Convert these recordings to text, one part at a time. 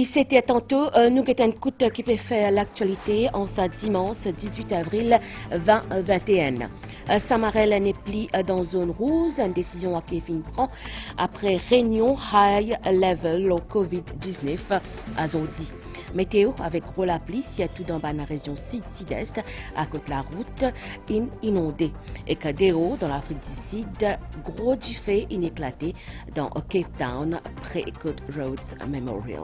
C'était tantôt, nous avons écoute qui peut faire l'actualité en ce dimanche 18 avril 2021. Samarel n'est plus dans zone rouge, une décision qui Kevin prend après réunion high level au Covid-19 à Zodi. Météo avec gros la pluie, surtout dans la région sud-sud-est, à côté de la route, inondée. Et Kadero, dans l'Afrique du Sud, gros du fait éclaté dans Cape Town, près Code Roads Memorial.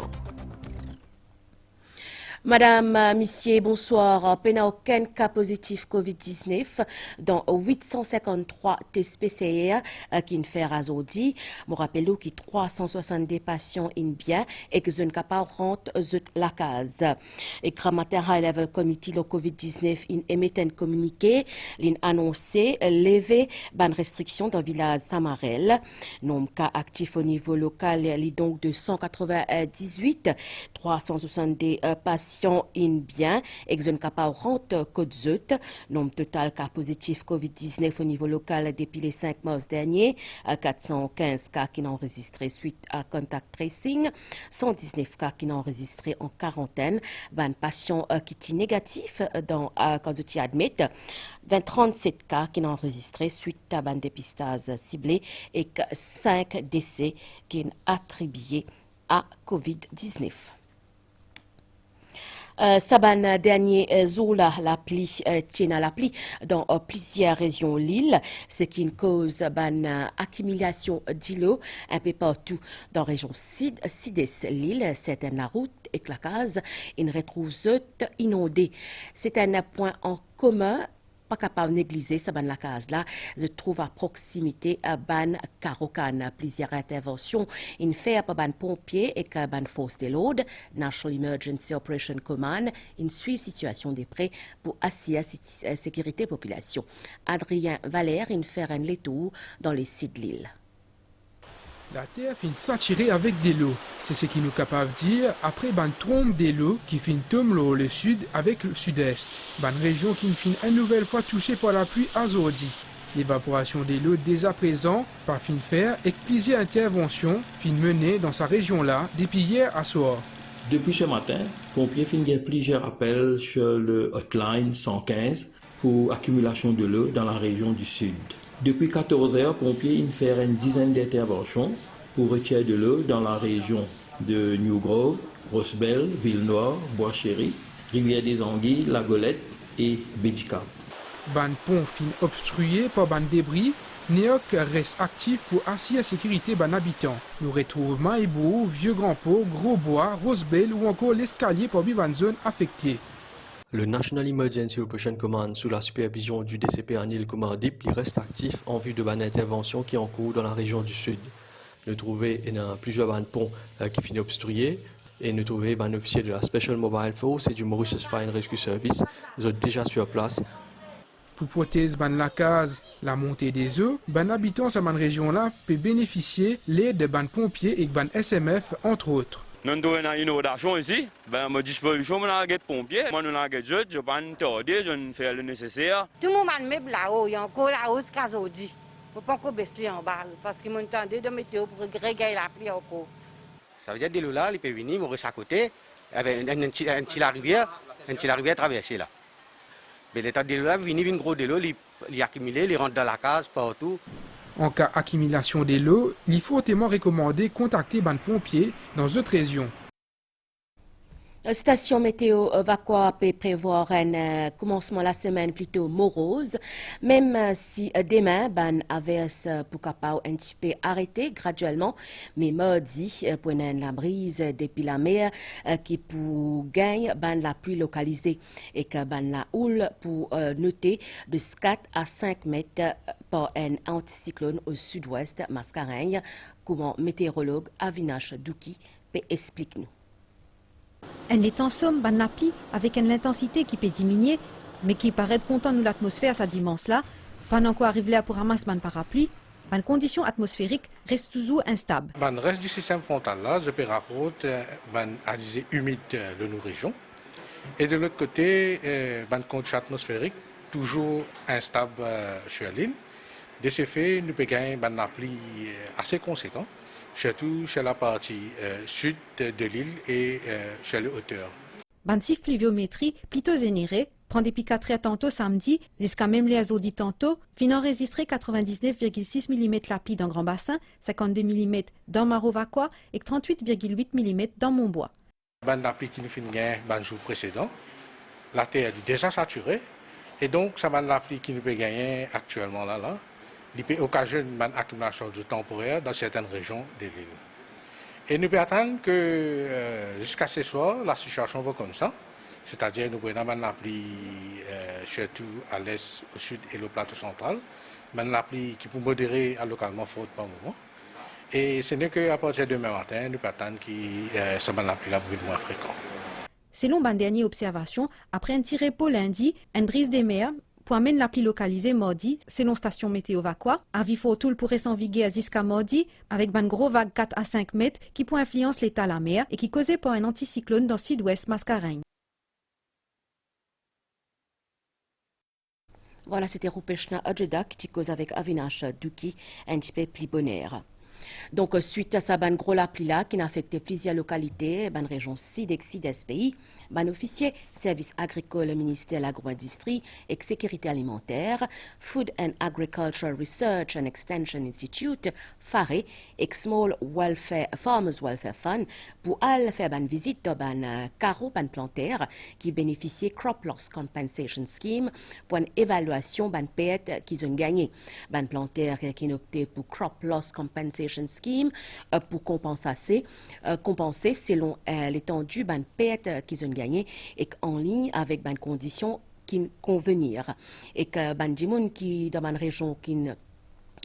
Madame, Monsieur, bonsoir. Pena aucun cas positif Covid-19 dans 853 tests PCR qui ne fait razodi. Je rappelle que 370 patients in bien et que je ne peux pas rentrer la case. Et Grammater High Level Committee le Covid-19 in émet un communiqué, l'in annoncé lever ban restriction dans le village Samarel. Nombre cas actifs au niveau local est donc de 198, 370 patients in bien, exon capable rentre code zut. Nombre total cas positifs Covid-19 au niveau local depuis les 5 mars dernier, 415 cas qui n'ont enregistré suite à contact tracing, 119 cas qui n'ont enregistré en quarantaine, 20 patients qui sont négatifs dans quand tu admets, 37 cas qui n'ont enregistré suite à un dépistage ciblé et 5 décès qui sont attribués à Covid-19. Saban dernier jour la pluie tient à la pluie dans plusieurs régions de l'île, ce qui cause une accumulation d'îlots un peu partout dans la région sud-est l'île. C'est la route et la case, une retrouve inondée. C'est un point en commun. Pas capable de négliger ça la case là, je trouve à proximité à ban Carocan. Plusieurs interventions in fait par ban pompiers et que ban force de l'ordre, National Emergency Operation Command, in suivre situation des prêts pour assurer la sécurité population. Adrien Valère in fait un létour dans les sites de l'île. La terre finit saturée avec de l'eau. C'est ce qui nous capable de dire après ban trompe de l'eau qui finit tomber le sud avec le sud-est. Ban région qui finit une nouvelle fois touchée par la pluie azordi. L'évaporation de l'eau dès à présent par fin faire et plusieurs interventions fin menées dans sa région-là depuis hier à soir. Depuis ce matin, pompiers finissent plusieurs appels sur le hotline 115 pour accumulation de l'eau dans la région du sud. Depuis 14 heures, pompiers font une dizaine d'interventions pour retirer de l'eau dans la région de New Grove, Rosebel, Ville-Noire, Bois-Chéri, Rivière des Anguilles, La Golette et Bédicap. Ban pont fin obstrué par ban débris, Néoc reste actif pour assurer la sécurité ban habitants. Nous retrouvons Maïbou, Vieux Grand Pont, Gros Bois, Rosebel ou encore l'escalier pour ban zone affectée. Le National Emergency Operation Command, sous la supervision du DCP Anil Kumardip, reste actif en vue de ban intervention qui est en cours dans la région du sud. Nous trouvons plusieurs ban ponts qui finissent obstrués et nous trouvons un officier de la Special Mobile Force et du Mauritius Fire and Rescue Service. Ils sont déjà sur place. Pour protéger ban la case, la montée des eaux, ban habitants de cette région-là peut bénéficier l'aide de ban pompiers et ban SMF entre autres. Nous avons une inondation ici, ma disposition, je suis pompier, je suis je vais faire le nécessaire. Tout le monde est là-haut, il y a encore là-haut, c'est qu'aujourd'hui. Je ne peux pas encore baisser en bas, parce qu'ils m'ont entendu de météo pour régler la pluie encore. Ça veut dire que de l'eau là, il peut venir, mourir à côté, avec une petite rivière traversée là. Mais l'état de l'eau là, il vient une grosse de l'eau, il accumule, il rentre dans la case, partout. En cas d'accumulation de l'eau, il faut hautement recommander contacter ban pompiers dans d'autres régions. Station météo va prévoir un commencement de la semaine plutôt morose, même si demain, ban averse pour capable un petit peu arrêter graduellement, mais mardi, pour la brise depuis la mer qui pour gagner ban la pluie localisée et que ban la houle pour noter de 4 à 5 mètres par un anticyclone au sud-ouest Mascareigne, comme météorologue Avinash Douki explique-nous. Elle est en somme, ban la pluie, avec une intensité qui peut diminuer, mais qui paraît content de l'atmosphère sa dimanche là, pendant qu'on arrive là pour ramasser ban parapluie, ban conditions atmosphériques restent toujours instables. Ban reste du système frontal là, je peux raconter ban alizé humide de nos régions, et de l'autre côté, ban conditions atmosphériques toujours instables sur l'île. De ce fait, nous pouvons gagner ban la pluie assez conséquent. surtout sur la partie sud de l'île et sur les hauteurs. Bansif pluviométrie plutôt générée, prend des picatrières tantôt samedi, jusqu'à même les azodis tantôt, fin enregistré 99,6 mm la pluie dans Grand Bassin, 52 mm dans Marovaquois et 38,8 mm dans Montbois. La pluie qui nous finit le jour précédent, la terre est déjà saturée et donc ça la pluie qui nous peut gagner actuellement là, il peut occasionner une accumulation de temporaire dans certaines régions de l'île. Et nous pouvons attendre que jusqu'à ce soir, la situation va comme ça. C'est-à-dire nous pouvons avoir la pluie surtout à l'est, au sud et le plateau central. La pluie qui peut modérer à localement forte par moment. Et ce n'est qu'à partir de demain matin, nous pouvons attendre que ça la pluie la moins fréquent. Selon ma dernière observation, après un tiré pour lundi, une brise des mers pour amener la pluie localisée mardi, selon station météo Vaquois, à Vifotoul pourrait s'enviguer à jusqu'à mardi, avec une gros vague 4 à 5 mètres qui peut influencer l'état de la mer et qui causait par un anticyclone dans le sud-ouest Mascareigne. Voilà, c'était Rupeshna Adjeda qui cause avec Avinash Duki, un petit peu plus bonheur. Donc, suite à sa ban gros la pluie là, qui a affecté plusieurs localités, ban région sud-est pays, ban officier, service agricole, ministère de l'agro-industrie et sécurité alimentaire, Food and Agriculture Research and Extension Institute, FARE, et Small Farmers Welfare Fund, pour aller faire ban visite dans ban carreau ban plantaire, qui bénéficiait Crop Loss Compensation Scheme, pour une évaluation ban perte qu'ils ont gagné. Ban plantaire qui ont opté pour Crop Loss Compensation Scheme pour compenser selon l'étendue ban perte qu'ils ont gagné et en ligne avec ban conditions qui convenir et que ban dimoun qui dans une région qui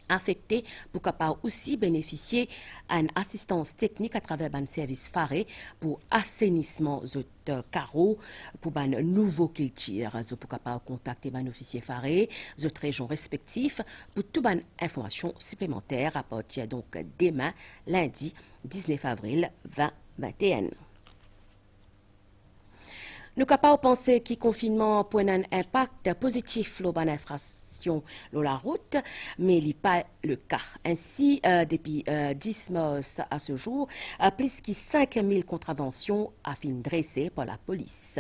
affecté pour capable aussi bénéficier d'une assistance technique à travers un service FARE pour assainissement de carreaux pour un nouveau culture pour capable contacter un officier FARE de régions respectives pour toute une information supplémentaire à partir donc demain lundi 19 avril 2021. Nous sommes capables de penser que le confinement a un impact positif sur l'infraction sur la route, mais ce n'est pas le cas. Ainsi, depuis 10 mars à ce jour, plus de 5000 contraventions ont été dressées par la police.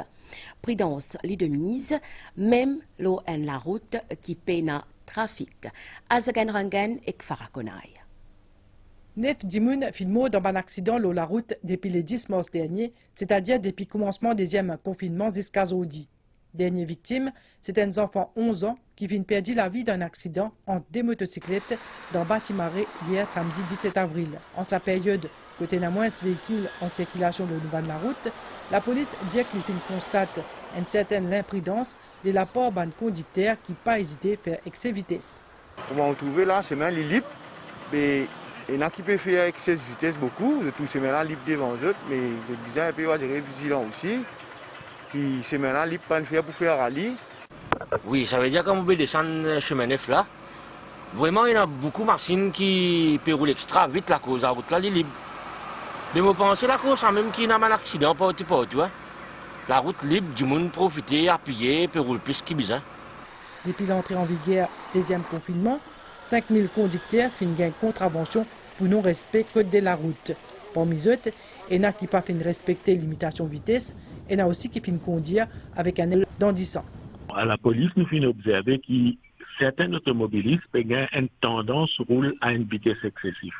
Prudence, les de mise, même la route qui peine le trafic. Azagan Rangan et Farakonai. 9 dimoun fin mort dans un accident sur la route depuis le 10 mars dernier, c'est-à-dire depuis le commencement du deuxième confinement jusqu'à aujourd'hui. Dernière victime, c'est un enfant 11 ans qui vient perdre la vie d'un accident entre deux motocyclettes dans Batimaré hier samedi 17 avril. En sa période, côté n'a moins véhicules en circulation le devant de la route, la police dit qu'il constate une certaine imprudence de la part d'un conducteur qui n'a pas hésité à faire excès vitesse. On va trouver là, c'est même les libres. Il y en a qui peuvent faire excès de vitesse beaucoup, de tous ces mains-là libres devant eux, mais je disais un peu vigilant aussi. Puis ces mains-là libres pas faire pour faire rallye. Oui, ça veut dire quand vous descendre le chemin neuf là, vraiment il y a beaucoup de machines qui peuvent rouler extra vite la cause, la route là elle est libre. Mais vous pensez la cause, même qu'il y a un accident partout, hein. La route libre, du monde profiter, appuyer, peut rouler plus qu'il besoin. Depuis l'entrée en vigueur deuxième confinement, 5000 conducteurs font une contravention pour non-respect code de la route. Parmi eux, il y en a qui ne font pas respecter la limitation de vitesse, et il y en a aussi qui font conduire avec un aile dandissant. À la police, nous avons observé que certains automobilistes ont une tendance à rouler à une vitesse excessive.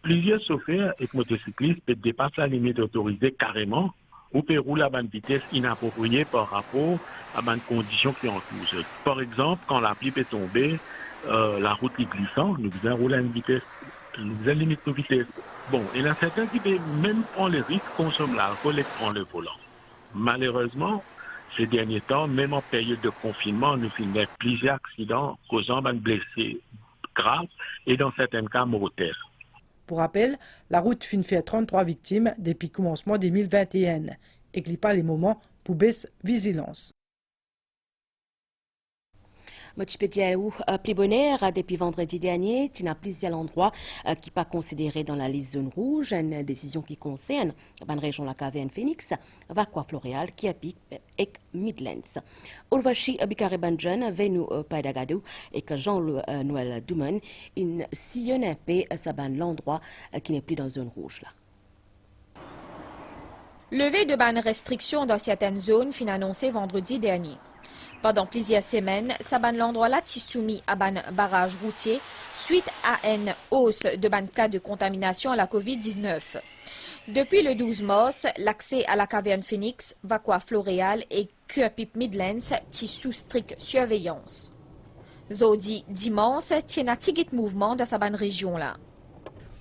Plusieurs chauffeurs et motocyclistes peuvent dépasser la limite autorisée carrément ou peuvent rouler à une vitesse inappropriée par rapport à une condition qui entoure. Par exemple, quand la pluie peut tomber, la route est glissante, nous devons rouler à une vitesse, nous devons limiter nos vitesses. Bon, il y en a certains qui peuvent même prendre le risque, consommer l'alcool et prendre le volant. Malheureusement, ces derniers temps, même en période de confinement, nous faisons plusieurs accidents causant des blessés graves et dans certains cas mortels. Pour rappel, la route fin fait 33 victimes depuis le commencement 2021 et qu'il n'y a pas les moments pour baisser vigilance. Je peux dire plus bonheur depuis vendredi dernier, il y a plusieurs endroits qui ne sont pas considérés dans la liste zone rouge, une décision qui concerne la région de la caverne Phoenix, Vacqua Floréal, Kiapik et Midlands. Urvashi Bikare Banjan, Venu Paidagado et Jean-Noël Duman, il sillonne un peu l'endroit qui n'est plus dans la zone rouge. Là. Levée de ban restrictions dans certaines zones fin annoncé vendredi dernier. Pendant plusieurs semaines, l'endroit là est soumis à ban barrage routier suite à une hausse de ban cas de contamination à la COVID-19. Depuis le 12 mars, l'accès à la caverne Phoenix, Vacqua Floréal et Kuapip Midlands est sous stricte surveillance. Zodi dimanche, tient un petit mouvement dans cette région là.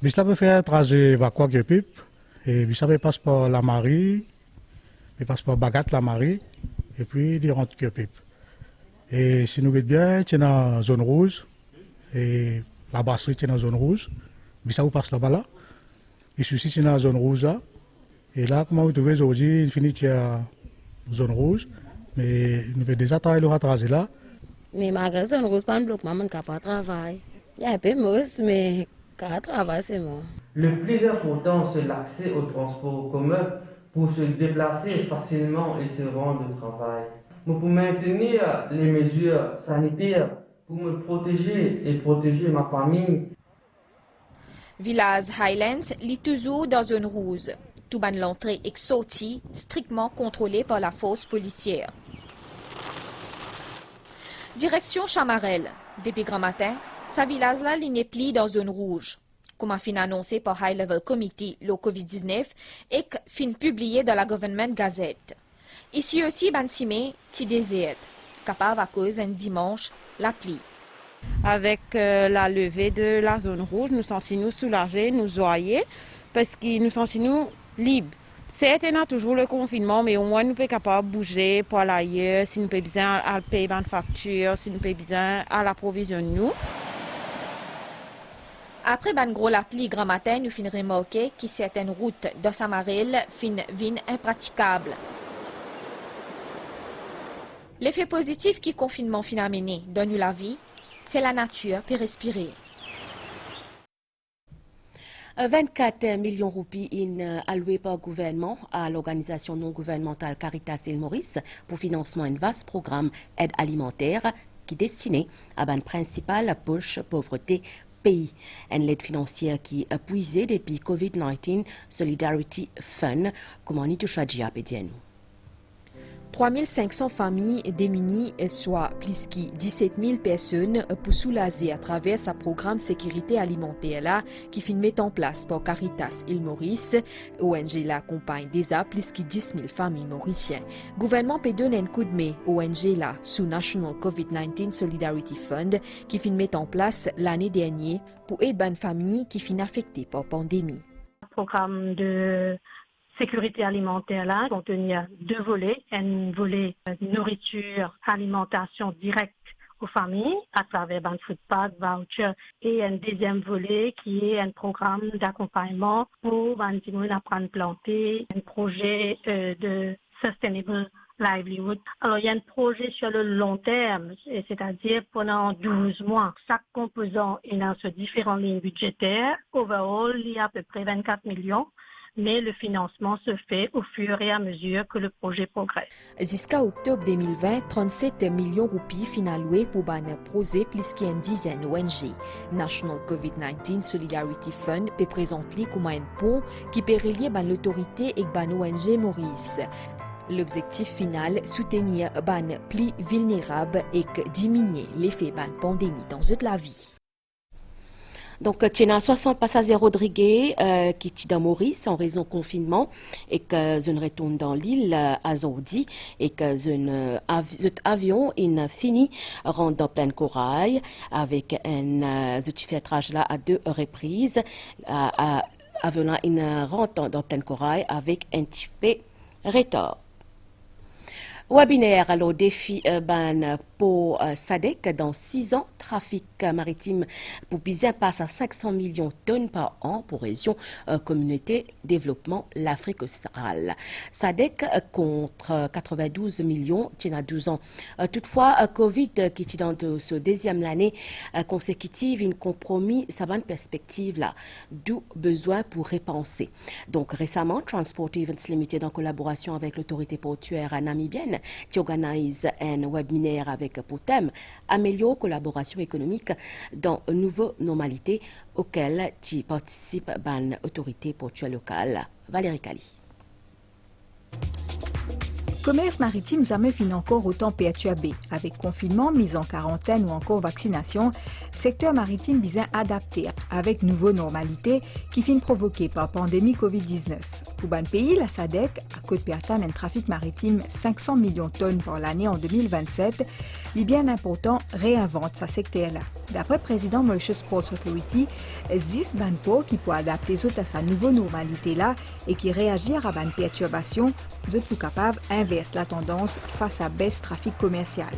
Je peut faire trajet Vacqua Kuapip et je passe par la Marie, je passe par Bagat la Marie et puis il rentre Kuapip. Et si nous regardons bien, c'est dans la zone rouge. Et la brasserie est dans la zone rouge. Mais ça vous passe là-bas là. Et ceci c'est dans la zone rouge là. Et là, comment vous trouvez aujourd'hui, il finit la zone rouge. Mais nous avons déjà travaillé le rattrapage là. Mais malgré zone rouge, pas un bloc, maman n'a pas de travail. Il y a un peu de mousse, mais quand on travaille, c'est bon. Le plus important, c'est l'accès au transport commun pour se déplacer facilement et se rendre au travail. Pour maintenir les mesures sanitaires, pour me protéger et protéger ma famille. Village Highlands lit toujours dans une rouge. Tout ban l'entrée est sortie, strictement contrôlée par la force policière. Direction Chamarel. Depuis grand matin, sa village-là ligne pli dans zone rouge. Comme a fin annoncé par High Level Committee, le COVID-19, et fin publié dans la Government Gazette. Ici aussi, Bansimé, ti désert, capable à cause d'un dimanche, la pluie. Avec la levée de la zone rouge, nous sentons-nous soulagés, nous joyeux, parce que nous sentons-nous libres. Certes, il y a toujours le confinement, mais au moins nous sommes capables de bouger pour aller ailleurs, si nous avons besoin de payer une facture, si nous avons besoin de l'approvisionner. Après ban gros la pluie grand matin, nous finirons remarquer que certaines routes de Samaril viennent impraticables. L'effet positif qui confinement fin amené donne la vie, c'est la nature pour respirer. 24 millions de roupies alloués par le gouvernement à l'organisation non gouvernementale Caritas Île Maurice pour financement d'un vaste programme aide alimentaire qui est destiné à la principale poche pauvreté pays. Une aide financière qui est puisée depuis COVID-19 Solidarity Fund, comme on y touche à dire. 3500 familles démunies, soit plus que 17 000 personnes, pour soulager à travers ce programme sécurité alimentaire là, qui finit mettre en place par Caritas Île Maurice. ONG là accompagne déjà plus que 10 000 familles mauriciennes. Le gouvernement peut donner un coup de main ONG là sous National COVID-19 Solidarity Fund, qui finit mettre en place l'année dernière pour aider les familles qui finissent affectées par la pandémie. Programme de sécurité alimentaire là contenir deux volets, un volet nourriture, alimentation directe aux familles à travers un food pack, voucher et un deuxième volet qui est un programme d'accompagnement pour apprendre à planter, un projet de sustainable livelihood. Alors il y a un projet sur le long terme, c'est-à-dire pendant 12 mois. Chaque composant est dans ces différentes lignes budgétaires. Overall, il y a à peu près 24 millions. Mais le financement se fait au fur et à mesure que le projet progresse. Jusqu'à octobre 2020, 37 millions de roupies sont alloués pour un projet plus qu'une dizaine d'ONG. National COVID-19 Solidarity Fund peut présenter comme un pont qui peut relier l'autorité et l'ONG Maurice. L'objectif final, soutenir les plus vulnérables et diminuer l'effet de la pandémie dans toute la vie. Donc, il y a 60 passagers Rodriguez qui sont dans Maurice en raison de confinement et que je retourne dans l'île à Zodi et que cet avion il fini rentre dans plein corail avec un filtrage là à 2 reprises. Avion là il rentre dans plein corail avec un petit peu retard. Webinaire alors défi pour SADC, dans 6 ans, trafic maritime pour Bizin passe à 500 millions de tonnes par an pour région communauté développement l'Afrique australe. SADC contre 92 millions il y a 12 ans. Toutefois, Covid qui est dans ce deuxième année consécutive, une compromis, ça va une perspective là, d'où besoin pour repenser. Donc récemment, Transport Events Limited en collaboration avec l'autorité portuaire namibienne qui organise un webinaire avec pour thème améliorer collaboration économique dans une nouvelle normalité auquel qui participe l'autorité portuaire locale. Valérie Kali. Commerce maritime jamais fin encore autant PHUAB. Avec confinement, mise en quarantaine ou encore vaccination, secteur maritime vise adapté avec nouveau normalité qui fin provoquée par pandémie Covid-19. Pour ban pays, la SADC, à côte pertan un trafic maritime 500 millions de tonnes par l'année en 2027, il bien important réinvente sa secteur-là. D'après le président Mauritius Sports Authority, 10 banpo qui peut adapter à sa nouvelle normalité-là et qui réagir à ban perturbation, sont plus capables inverse la tendance face à baisse trafic commercial.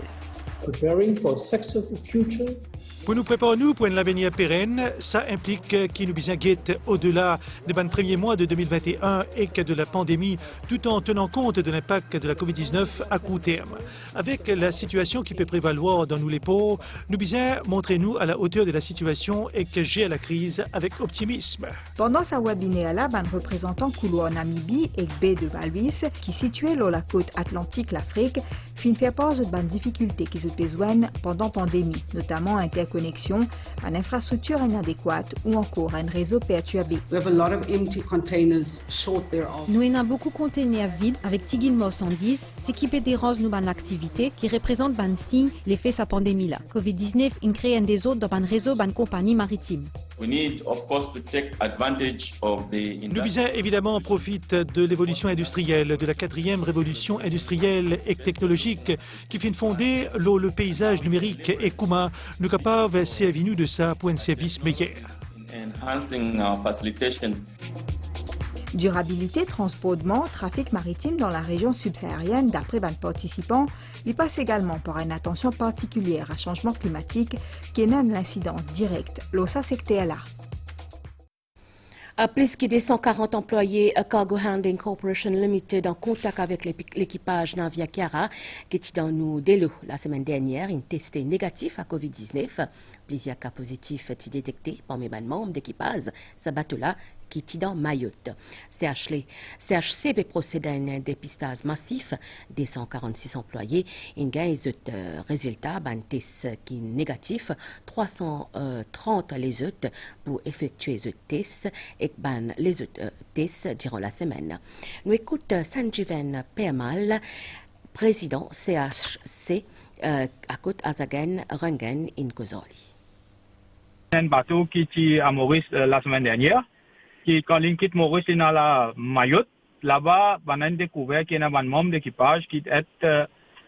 Pour nous préparer pour un avenir pérenne, ça implique qu'il nous besoin guette au-delà des premiers mois de 2021 et que de la pandémie, tout en tenant compte de l'impact de la COVID-19 à court terme. Avec la situation qui peut prévaloir dans nous les ports, nous besoin montrer nous à la hauteur de la situation et que gérer la crise avec optimisme. Pendant sa webinaire là, un représentant couloir Namibie et baie de Valvis, qui situé sur la côte atlantique l'Afrique, fin faire part de bonnes difficultés qui se besoin pendant pandémie, notamment interconnexion, une infrastructure inadéquate ou encore un réseau PHUAB. Nous avons beaucoup de conteneurs vides avec tigil marchandises, ce qui peut déranger nos activités qui représentent un signe l'effet sa pandémie là. Covid-19 a créé un des autres dans un réseau de compagnies maritimes. Nous besoin évidemment profite de l'évolution industrielle, de la 4e révolution industrielle et technologique qui fait fonder le paysage numérique et comment nous capables de servir de ça pour un service meilleur. Durabilité, transportement, trafic maritime dans la région subsaharienne, d'après les participants, il passe également par une attention particulière à changement climatique qui énonce l'incidence directe de ce secteur-là. Plus que 240 employés Cargo Handling Corporation Limited en contact avec l'équipage Navia Kiara qui est dans nous dès la semaine dernière, une testé négatif à COVID-19. Plusieurs cas positifs été détectés par mes membres d'équipage, ce bateau-là qui est dans Mayotte. CHC procède à un dépistage massif des 146 employés. Il gagne des résultats, un test qui est négatif, 330 les autres pour effectuer les tests et les autres tests durant la semaine. Nous écoutons Sanjiven Permal, président CHC à Côte Azagan, Rangen, in Kozoli. Un bateau qui est à Maurice la semaine dernière, qui quand il quitte Maurice il est dans la Mayotte, là-bas, on a découvert qu'il y a un membre d'équipage qui est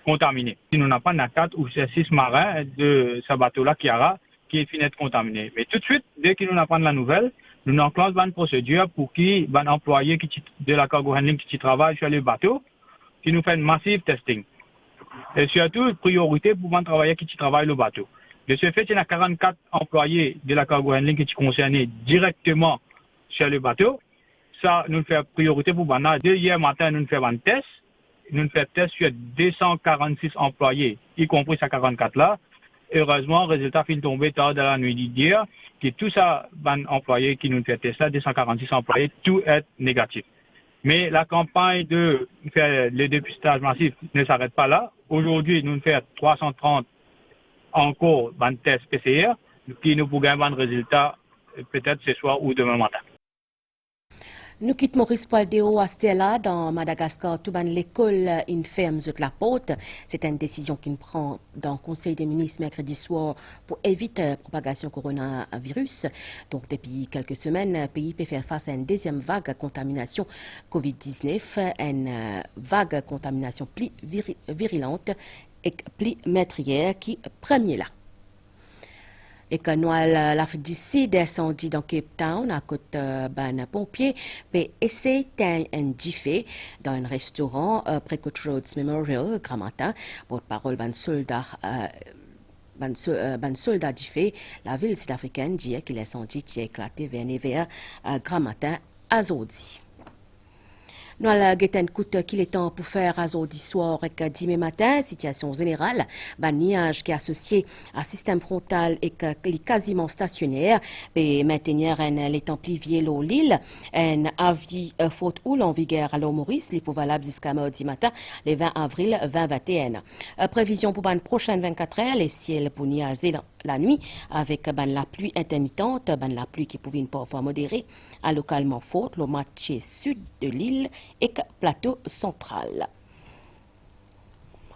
contaminé. Nous n'avons pas 4 ou 6 marins de ce bateau-là qui est fini contaminé. Mais tout de suite, dès que nous avons la nouvelle, nous enclenchons une procédure pour qui un employé de la cargo handling qui travaille sur le bateau, qui nous fait un massive testing. Et surtout, priorité pour un travailleur qui travaille le bateau. De ce fait, il y a 44 employés de la cargo handling qui sont concernés directement sur le bateau. Ça, nous faisons priorité pour Bana. Dès hier matin, nous faisons un test. Nous faisons un test sur 246 employés, y compris ces 44-là. Heureusement, le résultat finit tomber tard dans la nuit d'hier, que tous ces employés qui nous font tester, 246 employés, tout est négatif. Mais la campagne de faire le dépistage massif ne s'arrête pas là. Aujourd'hui, nous faisons 330 encore un test PCR, qui nous pourrons avoir un résultat peut-être ce soir ou demain matin. Nous quittons Maurice Poildéo à Stella, dans Madagascar, tout l'école ferme de la porte. C'est une décision qu'il prend dans le Conseil des ministres mercredi soir pour éviter la propagation coronavirus. Donc, depuis quelques semaines, le pays peut faire face à une deuxième vague de contamination COVID-19, une vague de contamination plus virulente et plus meurtrière qui premier là. Et que nous, l'Afrique d'ici, descendu dans Cape Town, à côté d'un pompier, puis essayer un diffé dans un restaurant près de Roads Memorial, grand matin, porte-parole d'un soldat. Soldat diffé, la ville sud-africaine dit que l'incendie a éclaté vers grand matin à Zodi. Nous allons écouter qu'il est temps pour faire à Zodi soir et dimanche matin, situation générale, nuage qui est associé à système frontal et qui est quasiment stationnaire, et maintenir les temps pluvieux l'île, un avis faute ou en vigueur à l'eau Maurice, les pour valable jusqu'à mardi matin, le 20 avril 2021. Prévision pour la prochaine 24 heures, les ciels pour nuager la nuit avec la pluie intermittente, la pluie qui pouvait parfois modérée, à localement forte, le moitié sud de l'île et plateau central.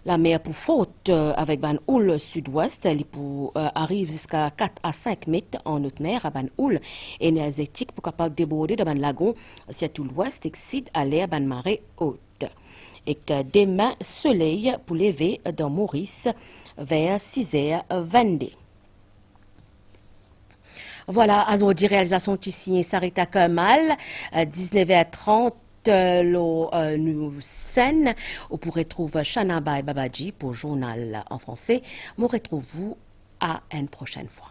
La mer pour faute avec ban houle sud-ouest, elle arrive jusqu'à 4 à 5 mètres en haute mer à ban houle énergétique pour capable déborder de ban lagon surtout l'ouest excite à l'air ban marée haute. Et que demain soleil pour lever dans Maurice vers 6h22. Voilà, à Zodi réalisation qui signe s'arrête à mal 19h30. Nous scène, vous pourrez trouver Shana Bay Babaji pour journal en français. Nous retrouvons à une prochaine fois.